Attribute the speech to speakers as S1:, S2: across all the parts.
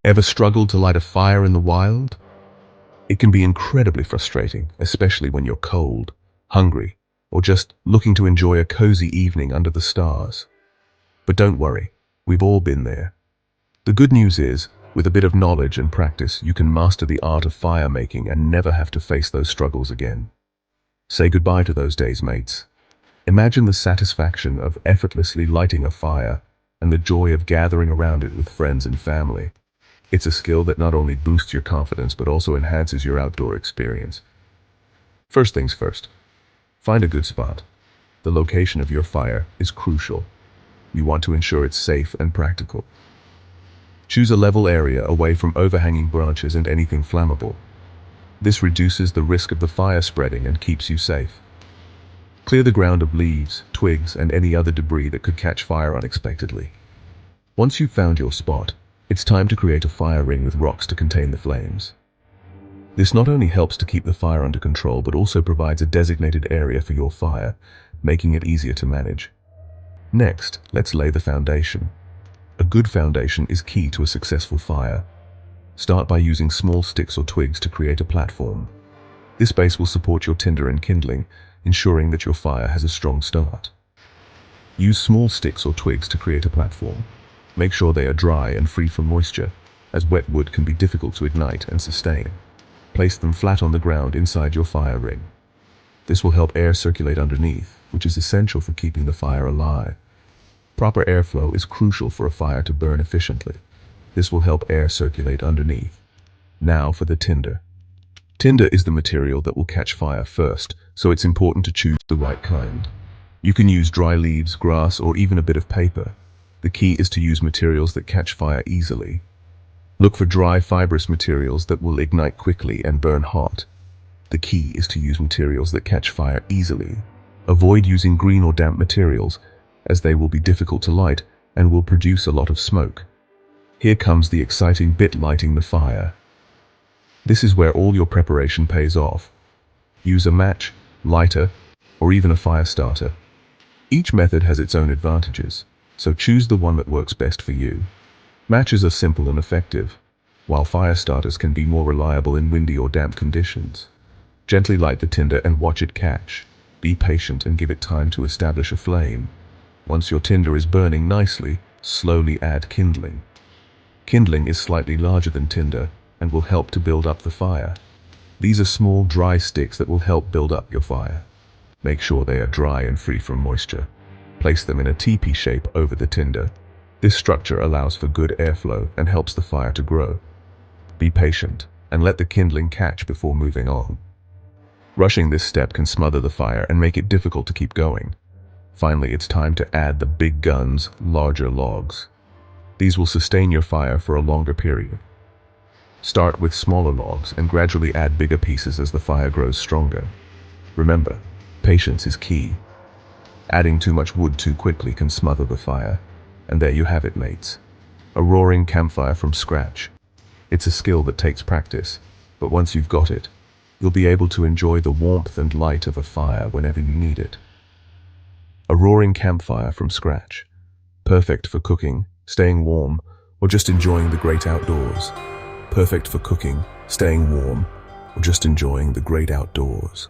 S1: Ever struggled to light a fire in the wild? It can be incredibly frustrating, especially when you're cold, hungry, or just looking to enjoy a cozy evening under the stars. But don't worry, we've all been there. The good news is, with a bit of knowledge and practice, you can master the art of fire making and never have to face those struggles again. Say goodbye to those days, mates. Imagine the satisfaction of effortlessly lighting a fire and the joy of gathering around it with friends and family. It's a skill that not only boosts your confidence but also enhances your outdoor experience. First things first, find a good spot. The location of your fire is crucial. You want to ensure it's safe and practical. Choose a level area away from overhanging branches and anything flammable. This reduces the risk of the fire spreading and keeps you safe. Clear the ground of leaves, twigs, and any other debris that could catch fire unexpectedly. Once you've found your spot, it's time to create a fire ring with rocks to contain the flames. This not only helps to keep the fire under control, but also provides a designated area for your fire, making it easier to manage. Next, let's lay the foundation. A good foundation is key to a successful fire. Start by using small sticks or twigs to create a platform. This base will support your tinder and kindling, ensuring that your fire has a strong start. Use small sticks or twigs to create a platform. Make sure they are dry and free from moisture, as wet wood can be difficult to ignite and sustain. Place them flat on the ground inside your fire ring. This will help air circulate underneath, which is essential for keeping the fire alive. Proper airflow is crucial for a fire to burn efficiently. This will help air circulate underneath. Now for the tinder. Tinder is the material that will catch fire first, so it's important to choose the right kind. You can use dry leaves, grass, or even a bit of paper. The key is to use materials that catch fire easily. Look for dry, fibrous materials that will ignite quickly and burn hot. The key is to use materials that catch fire easily. Avoid using green or damp materials, as they will be difficult to light and will produce a lot of smoke. Here comes the exciting bit: lighting the fire. This is where all your preparation pays off. Use a match, lighter, or even a fire starter. Each method has its own advantages, so choose the one that works best for you. Matches are simple and effective, while fire starters can be more reliable in windy or damp conditions. Gently light the tinder and watch it catch. Be patient and give it time to establish a flame. Once your tinder is burning nicely, slowly add kindling. Kindling is slightly larger than tinder and will help to build up the fire. These are small, dry sticks that will help build up your fire. Make sure they are dry and free from moisture. Place them in a teepee shape over the tinder. This structure allows for good airflow and helps the fire to grow. Be patient and let the kindling catch before moving on. Rushing this step can smother the fire and make it difficult to keep going. Finally, it's time to add the big guns, larger logs. These will sustain your fire for a longer period. Start with smaller logs and gradually add bigger pieces as the fire grows stronger. Remember, patience is key. Adding too much wood too quickly can smother the fire. And there you have it, mates. A roaring campfire from scratch. It's a skill that takes practice, but once you've got it, you'll be able to enjoy the warmth and light of a fire whenever you need it. A roaring campfire from scratch. Perfect for cooking, staying warm, or just enjoying the great outdoors. Perfect for cooking, staying warm, or just enjoying the great outdoors.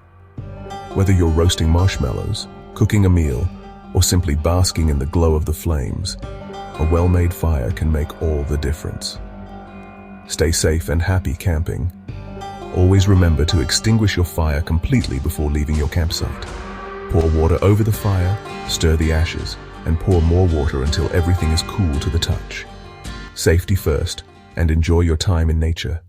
S1: Whether you're roasting marshmallows, cooking a meal, or simply basking in the glow of the flames, a well-made fire can make all the difference. Stay safe and happy camping. Always remember to extinguish your fire completely before leaving your campsite. Pour water over the fire, stir the ashes, and pour more water until everything is cool to the touch. Safety first, and enjoy your time in nature.